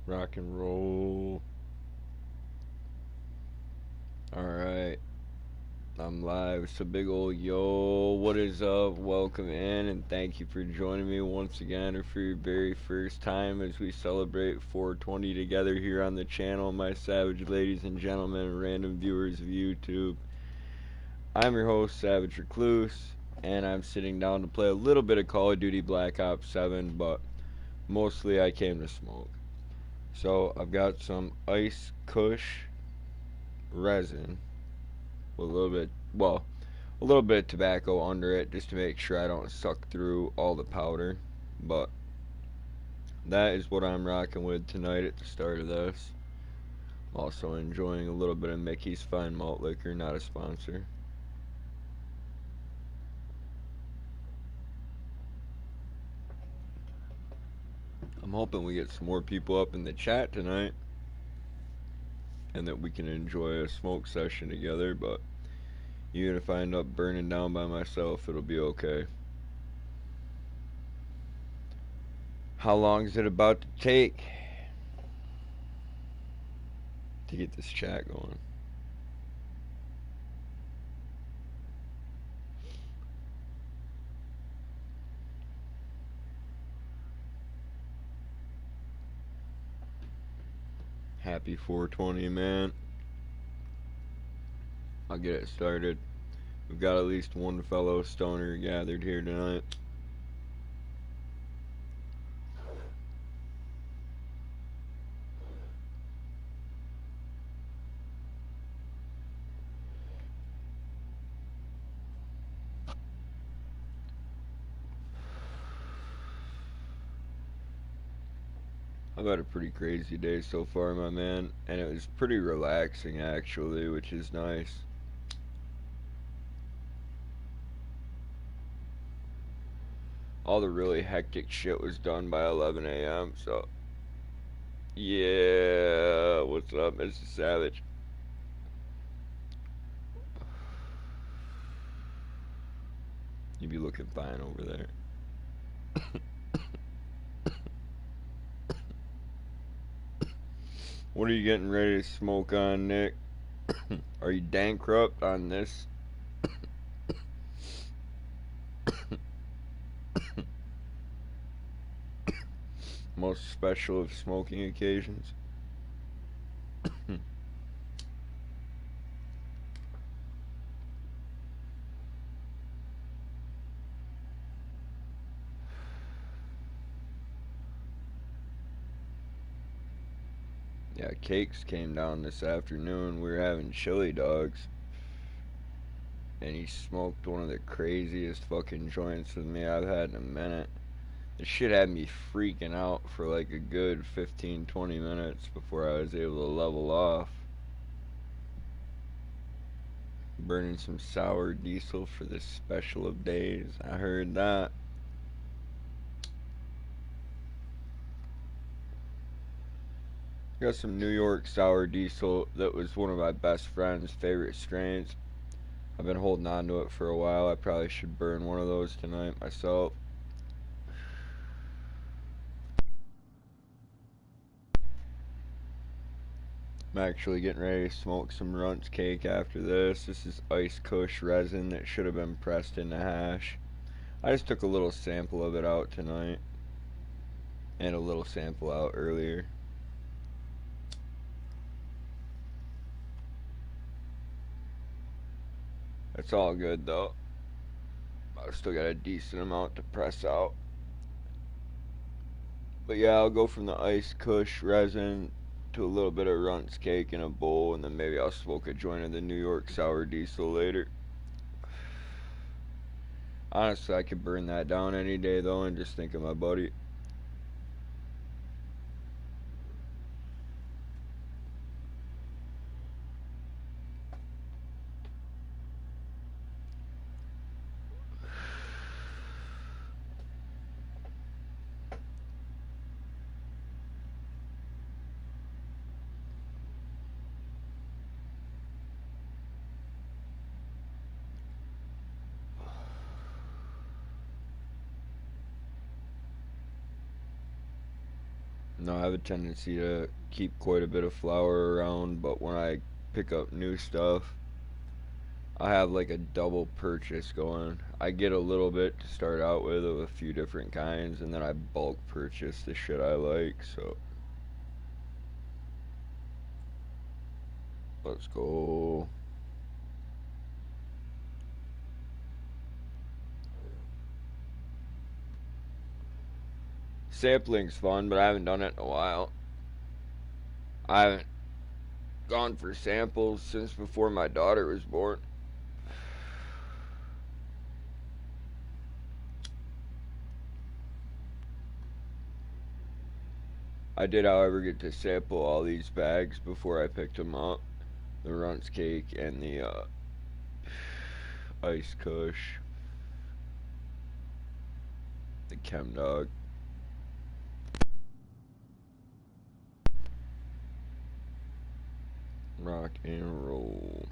Rock and roll. Alright, I'm live. It's a big old yo. What is up? Welcome in and thank you for joining me once again or for your very first time as we celebrate 420 together here on the channel, my savage ladies and gentlemen and random viewers of YouTube. I'm your host, Savage Recluse, and I'm sitting down to play a little bit of Call of Duty Black Ops 7, but mostly I came to smoke. So I've got some Ice Kush resin with a little bit, well, a little bit of tobacco under it just to make sure I don't suck through all the powder. But that is what I'm rocking with tonight at the start of this. I'm also enjoying a little bit of Mickey's Fine Malt Liquor, not a sponsor. I'm hoping we get some more people up in the chat tonight and that we can enjoy a smoke session together, but even if I end up burning down by myself, it'll be okay. How long is it about to take to get this chat going? Happy 420, man. I'll get it started. We've got at least one fellow stoner gathered here tonight. I've had a pretty crazy day so far, my man, and it was pretty relaxing actually, which is nice. All the really hectic shit was done by 11 a.m., so yeah, what's up, Mr. Savage? You be looking fine over there. What are you getting ready to smoke on, Nick? Are you bankrupt on this? Most special of smoking occasions? Yeah, Cakes came down this afternoon. We were having chili dogs. And he smoked one of the craziest fucking joints with me I've had in a minute. This shit had me freaking out for like a good 15-20 minutes before I was able to level off. Burning some sour diesel for this special of days. I heard that. Got some New York sour diesel that was one of my best friend's favorite strains. I've been holding on to it for a while. I probably should burn one of those tonight myself. I'm actually getting ready to smoke some runts cake after this. This is Ice Kush resin that should have been pressed into hash. I just took a little sample of it out tonight. And a little sample out earlier. It's all good though. I've still got a decent amount to press out. But yeah, I'll go from the Ice Kush resin to a little bit of runts cake in a bowl, and then maybe I'll smoke a joint of the New York sour diesel later. Honestly, I could burn that down any day though and just think of my buddy. No, I have a tendency to keep quite a bit of flour around, but when I pick up new stuff, I have like a double purchase going. I get a little bit to start out with of a few different kinds, and then I bulk purchase the shit I like, so let's go. Sampling's fun, but I haven't done it in a while. I haven't gone for samples since before my daughter was born. I did, however, get to sample all these bags before I picked them up. The Runts cake and the Ice Kush. The Chem Dog. Rock and roll.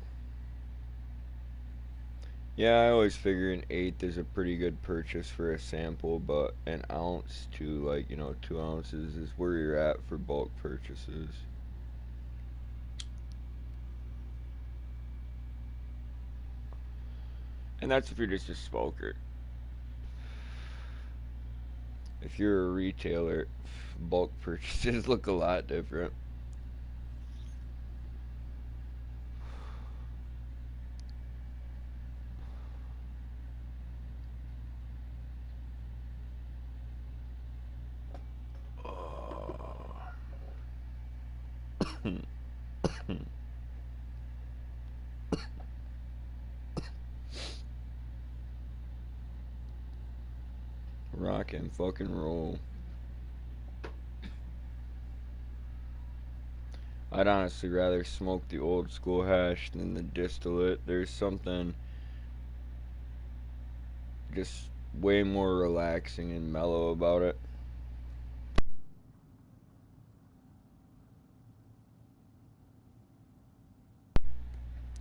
Yeah, I always figure an eighth is a pretty good purchase for a sample, but an ounce to, like, 2 ounces is where you're at for bulk purchases. And that's if you're just a smoker. If you're a retailer, bulk purchases look a lot different. Rock and fucking roll. I'd honestly rather smoke the old school hash than the distillate. There's something just way more relaxing and mellow about it.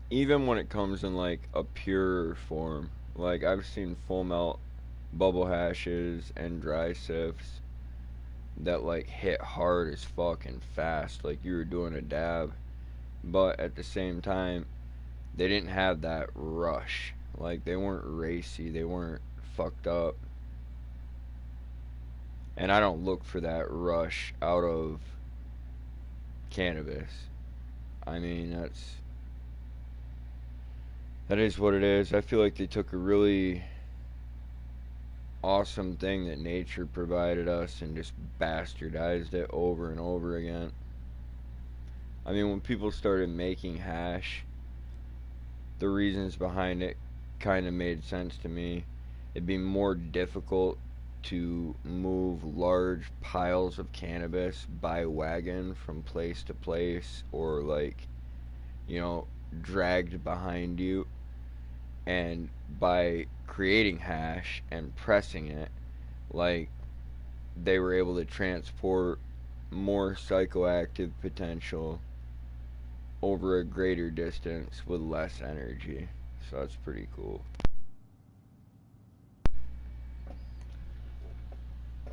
Even when it comes in like a purer form. Like I've seen full melt bubble hashes and dry sifts that like hit hard as fuck and fast, like you were doing a dab. But at the same time, they didn't have that rush. Like they weren't racy, they weren't fucked up. And I don't look for that rush out of cannabis. I mean, that is what it is. I feel like they took a really awesome thing that nature provided us and just bastardized it over and over again. I mean, when people started making hash, the reasons behind it kind of made sense to me. It'd be more difficult to move large piles of cannabis by wagon from place to place or like, dragged behind you. And by creating hash and pressing it, like they were able to transport more psychoactive potential over a greater distance with less energy. So that's pretty cool.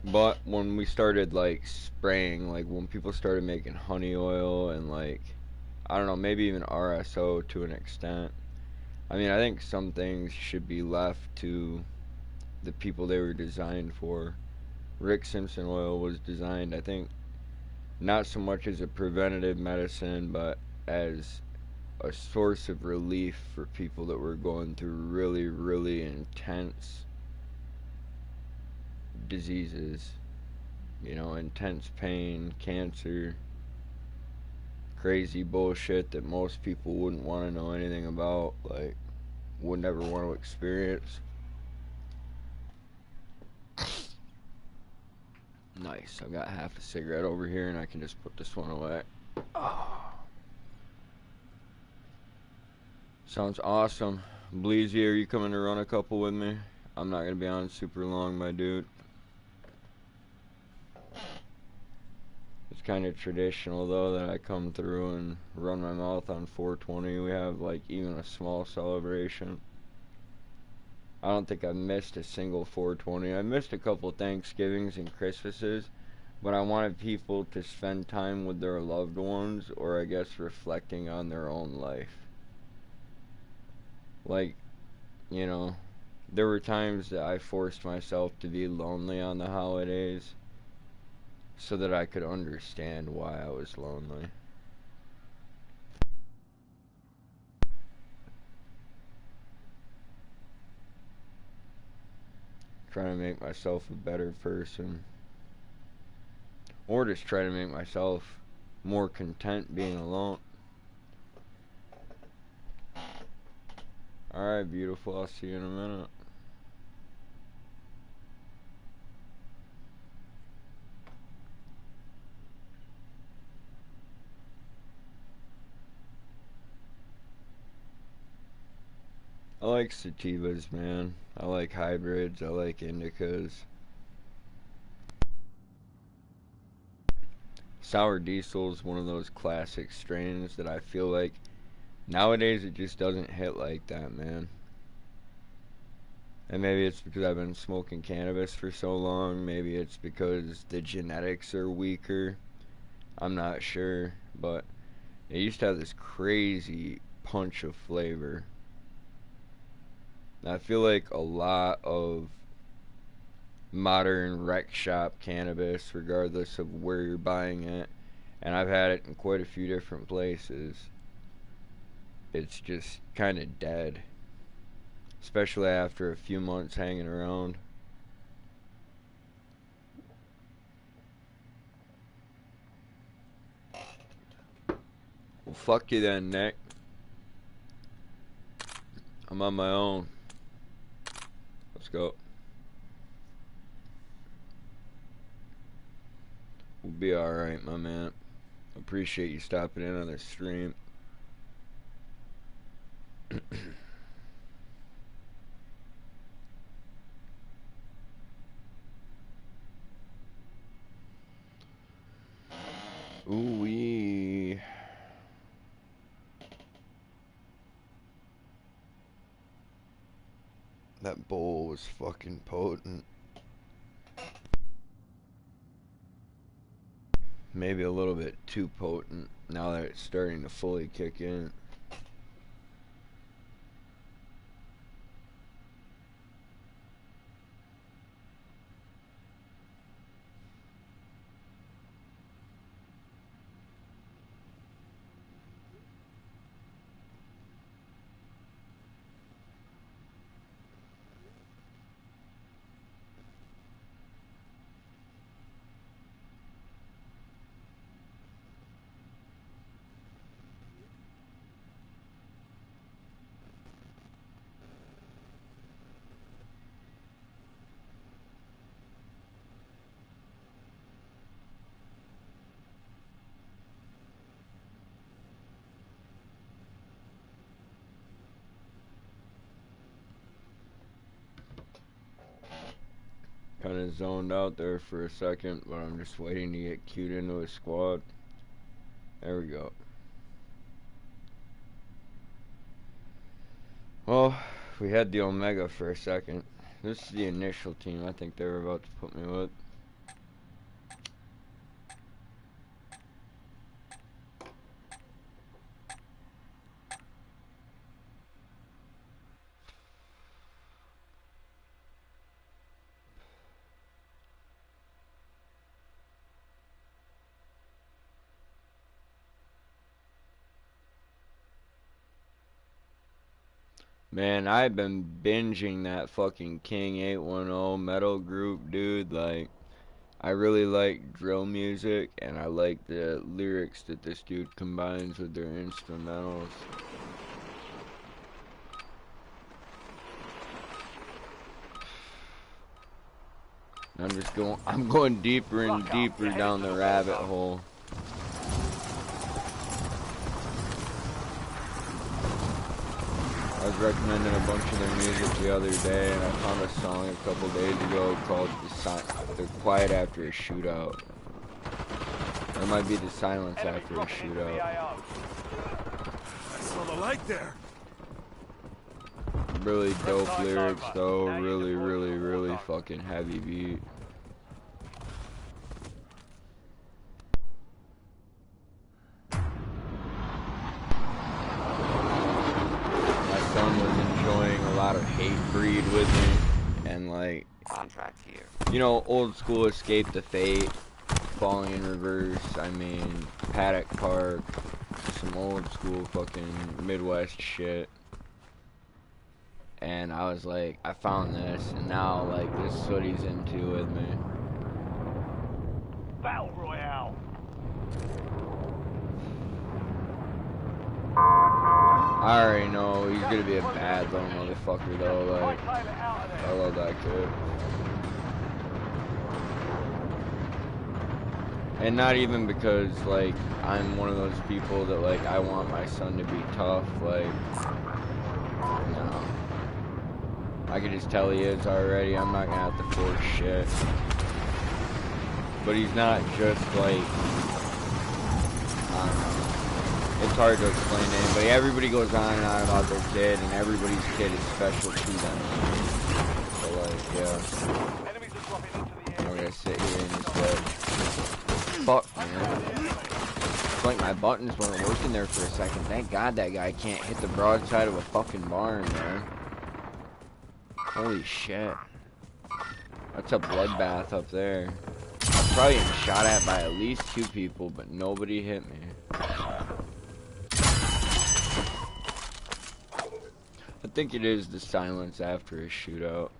But when we started like spraying, like when people started making honey oil and like, I don't know, maybe even RSO to an extent. I mean, I think some things should be left to the people they were designed for. Rick Simpson oil was designed, I think, not so much as a preventative medicine, but as a source of relief for people that were going through really, really intense diseases. Intense pain, cancer, crazy bullshit that most people wouldn't want to know anything about, like, would never want to experience. Nice. I've got half a cigarette over here and I can just put this one away. Oh. Sounds awesome. Bleezy, are you coming to run a couple with me? I'm not going to be on super long, my dude. It's kind of traditional, though, that I come through and run my mouth on 420. We have, like, even a small celebration. I don't think I've missed a single 420. I missed a couple Thanksgivings and Christmases, but I wanted people to spend time with their loved ones, or I guess reflecting on their own life. Like, you know, there were times that I forced myself to be lonely on the holidays so that I could understand why I was lonely. Trying to make myself a better person. Or just try to make myself more content being alone. Alright, beautiful. I'll see you in a minute. I like sativas, man. I like hybrids. I like indicas. Sour Diesel is one of those classic strains that I feel like nowadays it just doesn't hit like that, man. And maybe it's because I've been smoking cannabis for so long. Maybe it's because the genetics are weaker. I'm not sure. But it used to have this crazy punch of flavor. I feel like a lot of modern rec shop cannabis, regardless of where you're buying it, and I've had it in quite a few different places, it's just kind of dead. Especially after a few months hanging around. Well, fuck you then, Nick. I'm on my own. Let's go. We'll be alright, my man. Appreciate you stopping in on the stream. Ooh-wee. That bowl was fucking potent. Maybe a little bit too potent now that it's starting to fully kick in. Kind of zoned out there for a second, but I'm just waiting to get queued into a squad. There we go. Well, we had the Omega for a second. This is the initial team I think they were about to put me with. Man, I've been binging that fucking King 810 metal group, dude. Like, I really like drill music, and I like the lyrics that this dude combines with their instrumentals. I'm going deeper and deeper down the rabbit hole. I was recommending a bunch of their music the other day, and I found a song a couple days ago called The Quiet After a Shootout. Or it might be The Silence After a Shootout. I saw the light there. Really dope lyrics though, really fucking heavy beat. lot of hate breed with me, and like, Contract here. you know, old school Escape the Fate, Falling in Reverse, I mean, Paddock Park, some old school fucking Midwest shit. And I was like, I found this, and now, like, this is what he's into with me. Battle Royale. I already know he's gonna be a bad little motherfucker, though, like, I love that kid. And not even because, like, I'm one of those people that, like, I want my son to be tough, like, no. I can just tell he is already. I'm not gonna have to force shit. But he's not just like, I don't know. It's hard to explain to anybody. Everybody goes on and on about their kid, and everybody's kid is special to them. So like, yeah. I'm gonna sit here and just like, fuck, man. It's like my buttons weren't working there for a second. Thank God that guy can't hit the broadside of a fucking barn, man. Holy shit. That's a bloodbath up there. I'm probably getting shot at by at least 2 people, but nobody hit me. I think it is the silence after a shootout.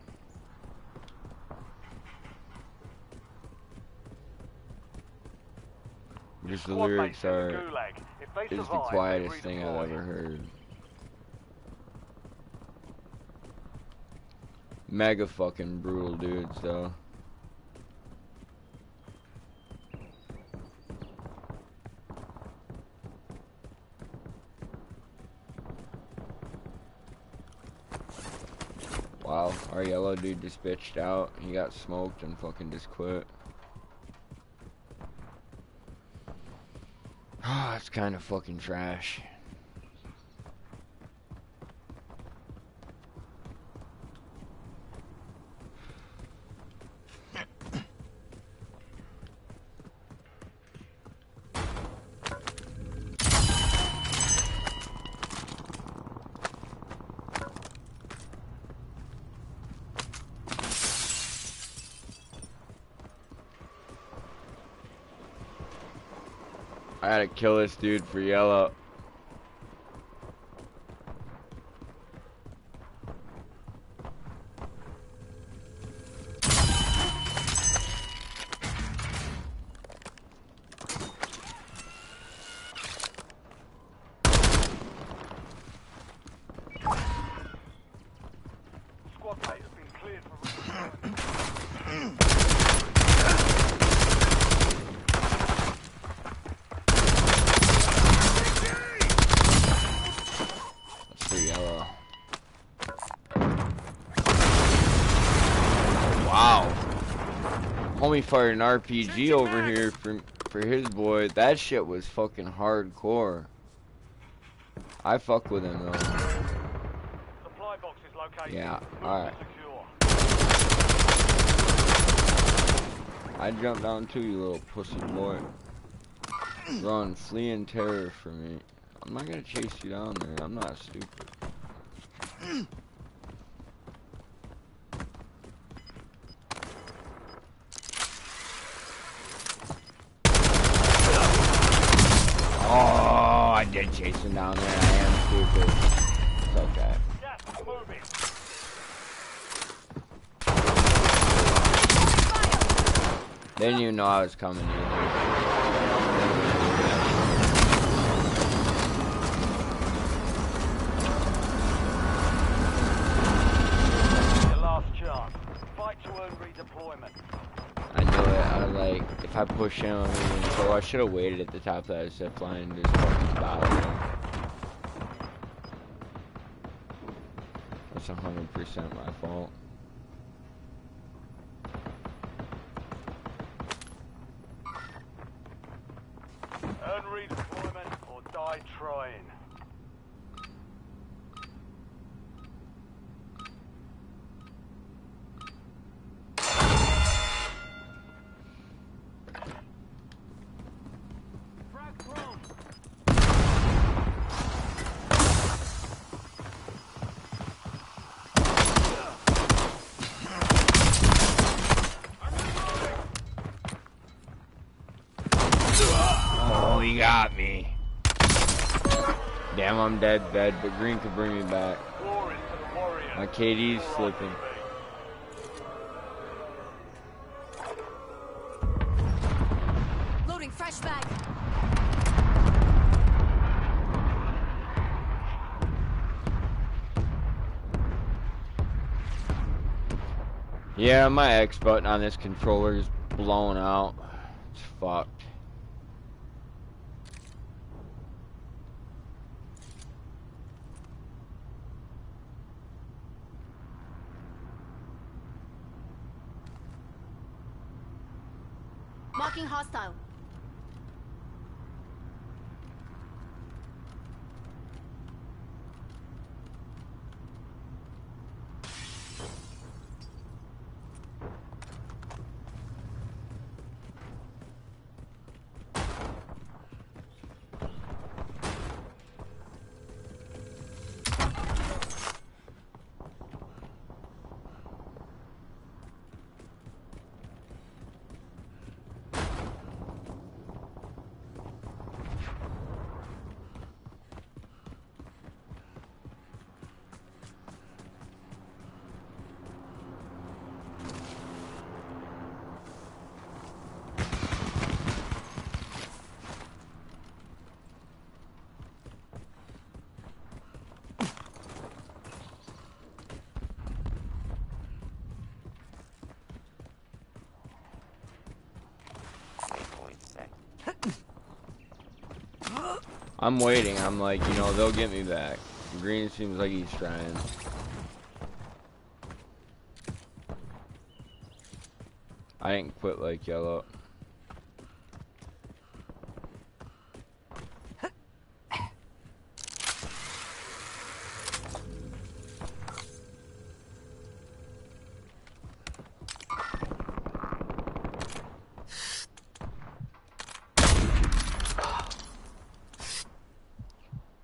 Just the lyrics is the quietest thing I've ever heard. Mega fucking brutal dudes, though. Wow, our yellow dude just bitched out. He got smoked and fucking just quit. Ah, it's kind of fucking trash. I gotta kill this dude for yellow. Homie fired an RPG over here for his boy. That shit was fucking hardcore. I fuck with him though. Supply box is located. Yeah, alright. I jumped down too, you little pussy boy. Run, flee in terror from me. I'm not gonna chase you down there. I'm not stupid. Oh, I did chase him down there. I am stupid. It's okay. They didn't even know I was coming either. I knew it. I was like, if I push him, so I should have waited at the top of that zip line and just fucking battle him. That's 100% my fault. Earn redeployment or die trying. Damn, I'm dead, but green could bring me back. Glory to the warriors. My KD's All right, slipping. BB. Loading fresh bag. Yeah, my X button on this controller is blown out. It's fucked. Marking hostile. I'm waiting. I'm like, you know, they'll get me back. Green seems like he's trying. I didn't quit like yellow.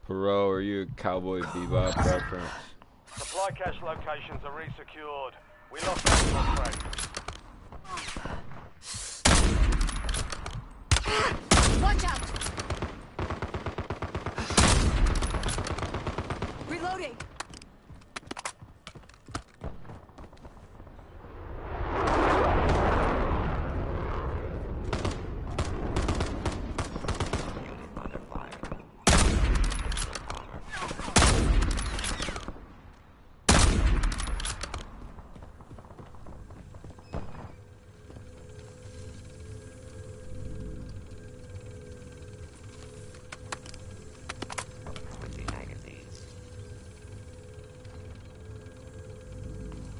Perot, are you a Cowboy Bebop reference? Supply cache locations are resecured. We lost that contract. Watch out! Reloading.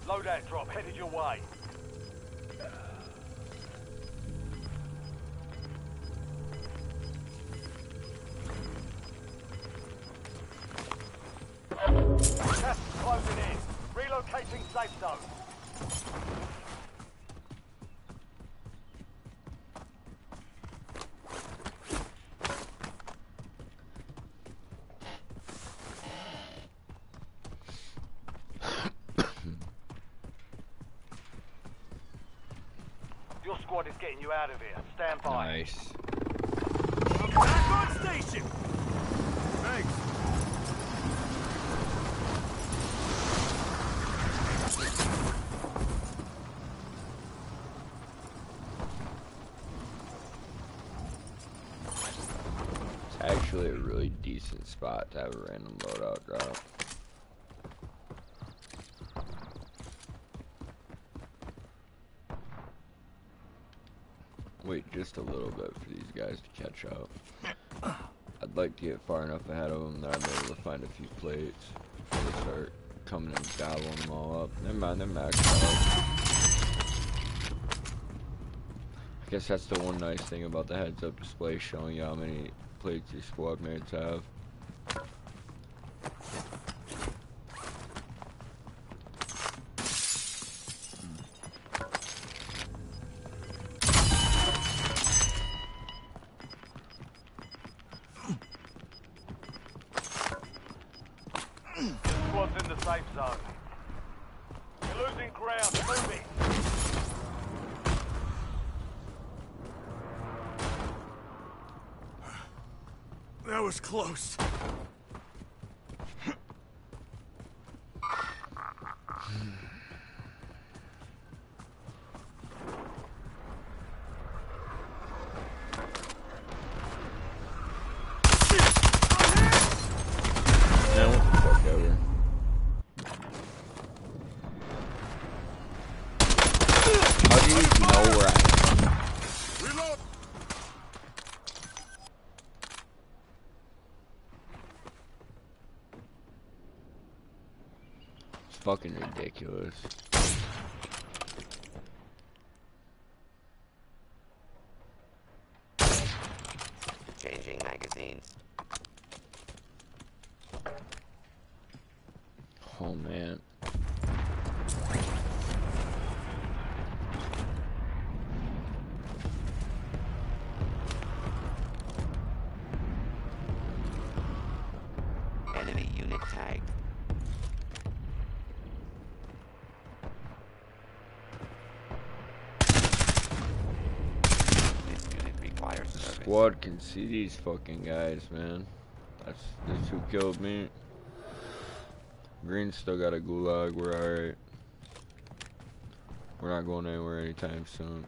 Loadout drop headed your way. Gas is closing in. Relocating safe zone. Your squad is getting you out of here. Stand by. Nice. Back on station. Thanks. It's actually a really decent spot to have a random loadout drop. Wait just a little bit for these guys to catch up. I'd like to get far enough ahead of them that I'm able to find a few plates before they start coming and gobbling them all up. Never mind, they're maxed out. I guess that's the one nice thing about the heads-up display, showing you how many plates your squad mates have. Squad's in the safe zone. You're losing ground. Moving. That was close. How do you know where I am? Reload. It's fucking ridiculous. Changing magazines. Oh man. Enemy unit tagged. This unit requires The service. squad can see these fucking guys, man. That's who killed me. Green still got a gulag. We're alright. We're not going anywhere anytime soon.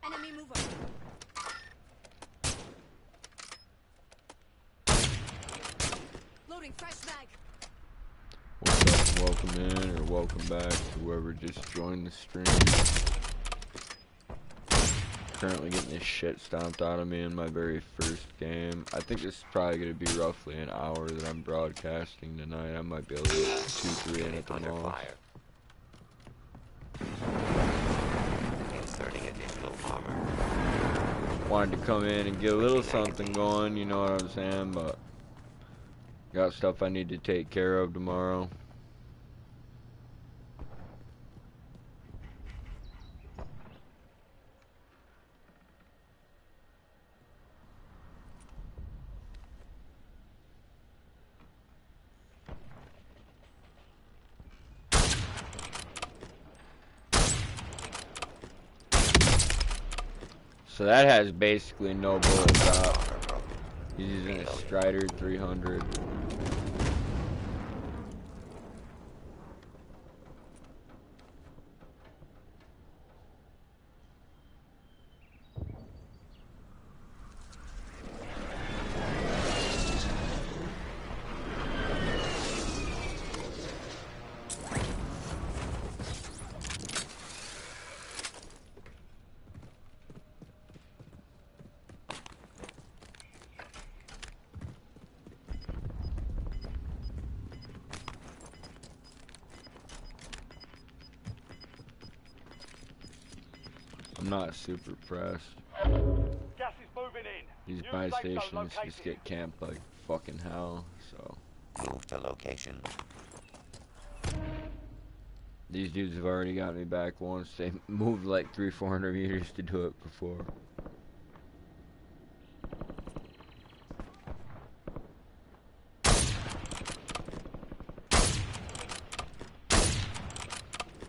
Enemy mover. Loading fresh mag. What's up? Welcome in or welcome back to whoever just joined the stream. Currently getting this shit stomped out of me in my very first game. I think this is probably going to be roughly an hour that I'm broadcasting tonight. I might be able to get 2-3 in at the Under most. fire. Inserting additional armor. Wanted to come in and get a little something going, you know what I'm saying, but got stuff I need to take care of tomorrow. So that has basically no bullet drop. He's using a Strider 300. I'm not super pressed. Gas is moving in. These New buy safe zone stations just located. get camped like fucking hell, so. Move to location. These dudes have already got me back once. They moved like 300-400 meters to do it before.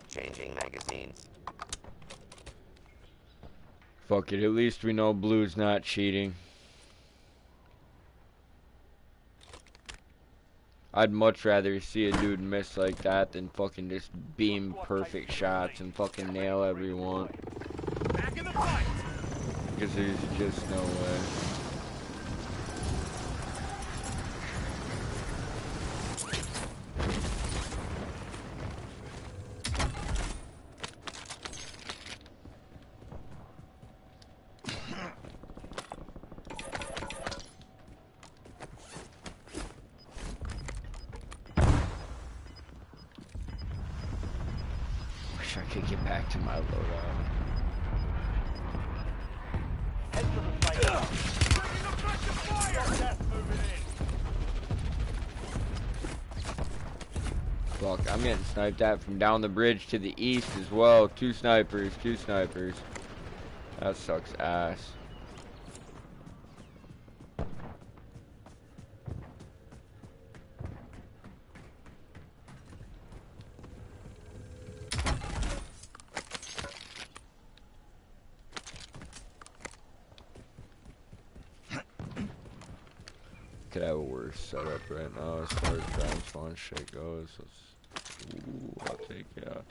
Changing magazines. Fuck it, at least we know Blue's not cheating. I'd much rather see a dude miss like that than fucking just beam perfect shots and fucking nail everyone. Back in the fight. Because there's just no way. Wish I could get back to my loadout. Head to the safe zone. Bringing the back to fire. Gas moving in. Fuck, I'm getting sniped at from down the bridge to the east as well. Two snipers. That sucks ass. Could have a worse setup right now as far as ground spawn shit goes. Ooh, I'll take it.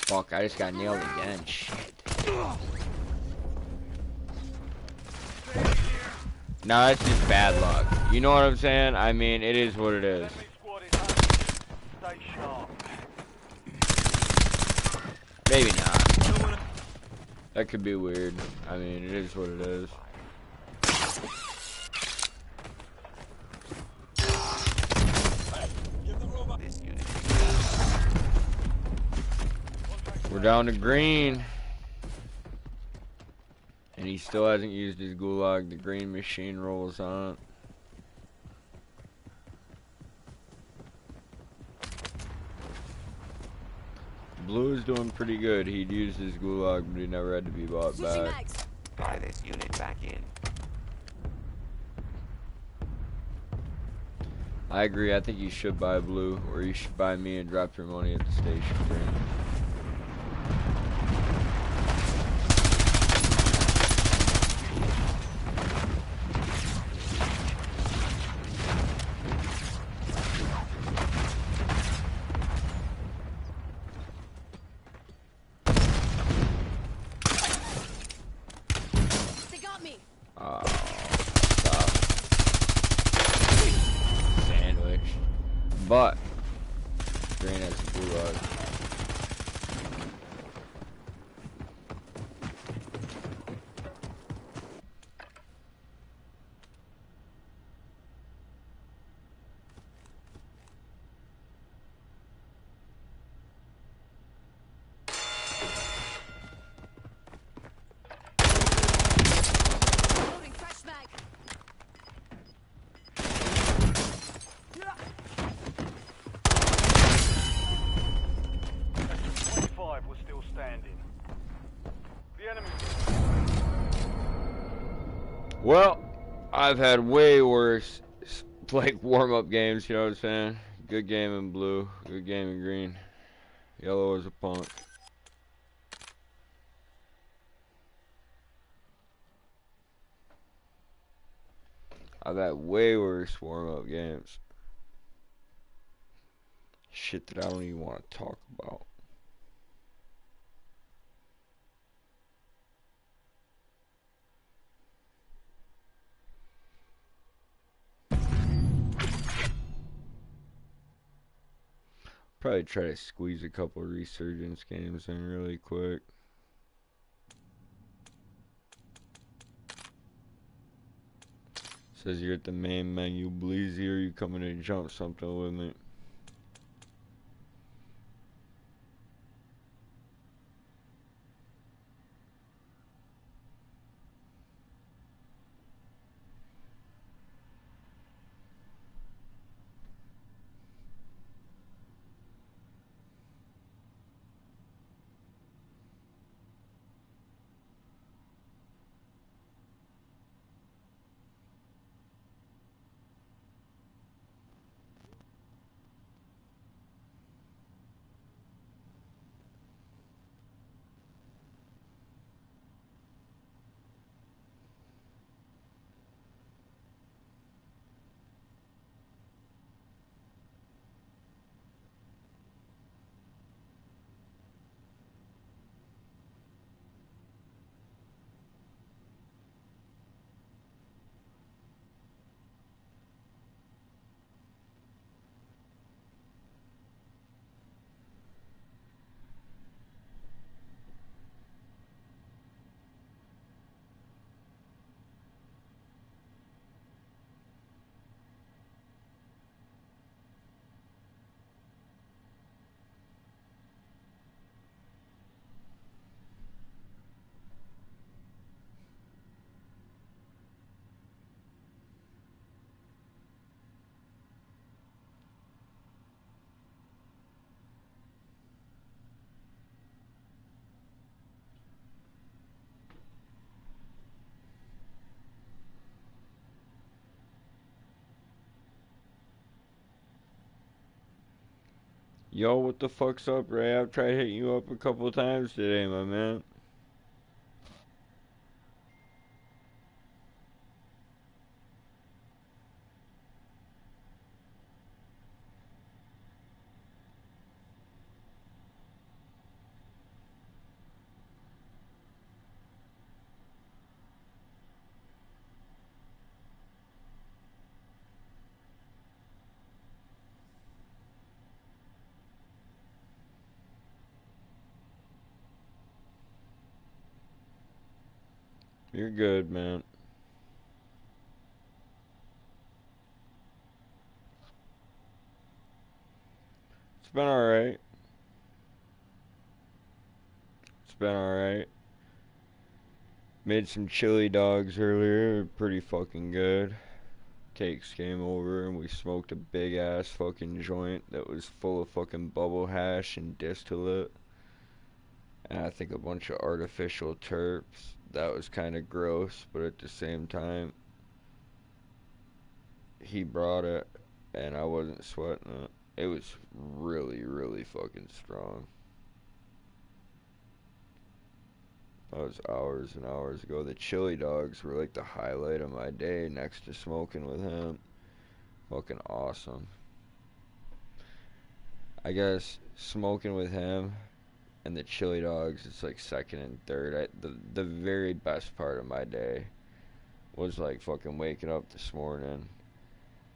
Fuck, I just got nailed again. Shit. No, that's just bad luck. You know what I'm saying? I mean, it is what it is. Enemy squad is hunting. Stay sharp. Maybe not. That could be weird. I mean, it is what it is. This unit We're down to green. And he still hasn't used his gulag. The green machine rolls on. Blue is doing pretty good. He'd used his gulag, but he never had to be bought Switching back. mags. buy this unit back in. I agree. I think you should buy blue, or you should buy me and drop your money at the station green. They got me. Oh, stop. Sandwich. But green has the gulag. Loading fresh mag. Sector 25 was still standing. The enemy. Well, I've had way worse, like warm-up games. You know what I'm saying? Good game in blue, good game in green. Yellow is a punk. I've had way worse warm-up games. Shit that I don't even want to talk about. Probably try to squeeze a couple resurgence games in really quick. Says you're at the main menu, Bleezy, or you coming to jump something with me? Yo, what the fuck's up, Ray? I've tried hitting you up a couple times today, my man. You're good, man. It's been alright. It's been alright. Made some chili dogs earlier. Pretty fucking good. Cakes came over and we smoked a big ass fucking joint that was full of fucking bubble hash and distillate. And I think a bunch of artificial terps. That was kind of gross, but at the same time, he brought it and I wasn't sweating it. It was really, really fucking strong. That was hours and hours ago. The chili dogs were like the highlight of my day next to smoking with him. Fucking awesome. I guess smoking with him and the chili dogs, it's like second and third. The very best part of my day was like fucking waking up this morning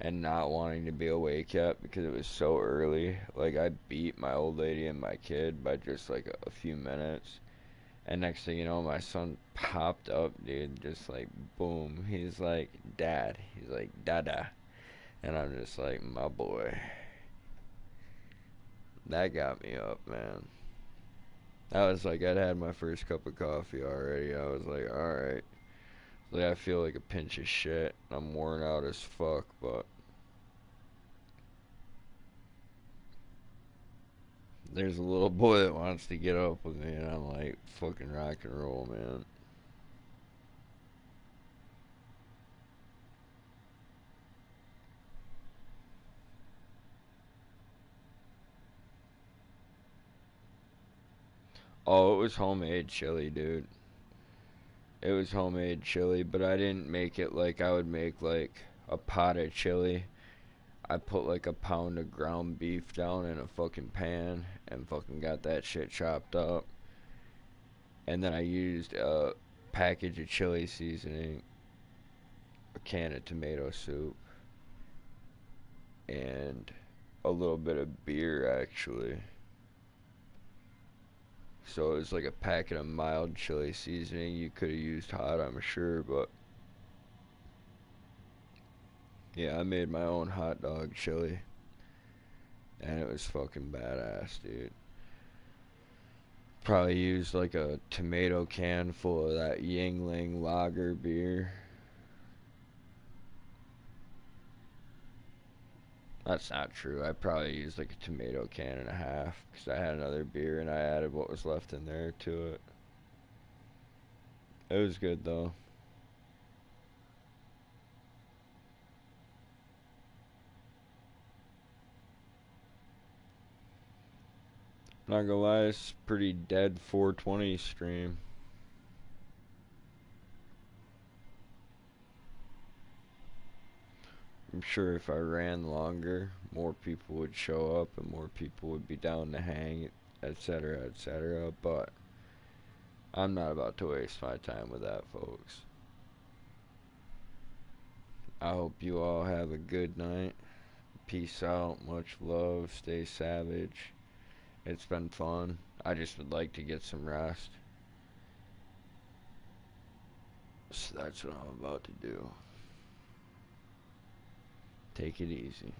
and not wanting to be awake yet because it was so early. Like I beat my old lady and my kid by just like a few minutes. And next thing you know, my son popped up, dude, just like boom. He's like, Dad. He's like, Dada. And I'm just like, my boy. That got me up, man. I was like, I'd had my first cup of coffee already. I was like, alright. Like, I feel like a pinch of shit. I'm worn out as fuck, but there's a little boy that wants to get up with me, and I'm like, fucking rock and roll, man. Oh, it was homemade chili, dude. It was homemade chili, but I didn't make it like I would make like a pot of chili. I put like a pound of ground beef down in a fucking pan and fucking got that shit chopped up. And then I used a package of chili seasoning, a can of tomato soup, and a little bit of beer actually. So it was like a packet of mild chili seasoning. You could have used hot, I'm sure, but yeah, I made my own hot dog chili. And it was fucking badass, dude. Probably used like a tomato can full of that Yingling lager beer. That's not true. I probably used like a tomato can and a half because I had another beer and I added what was left in there to it. It was good though. Not gonna lie, it's pretty dead 420 stream. I'm sure if I ran longer, more people would show up and more people would be down to hang, etc., etc. But I'm not about to waste my time with that, folks. I hope you all have a good night. Peace out. Much love. Stay savage. It's been fun. I just would like to get some rest. So that's what I'm about to do. Take it easy.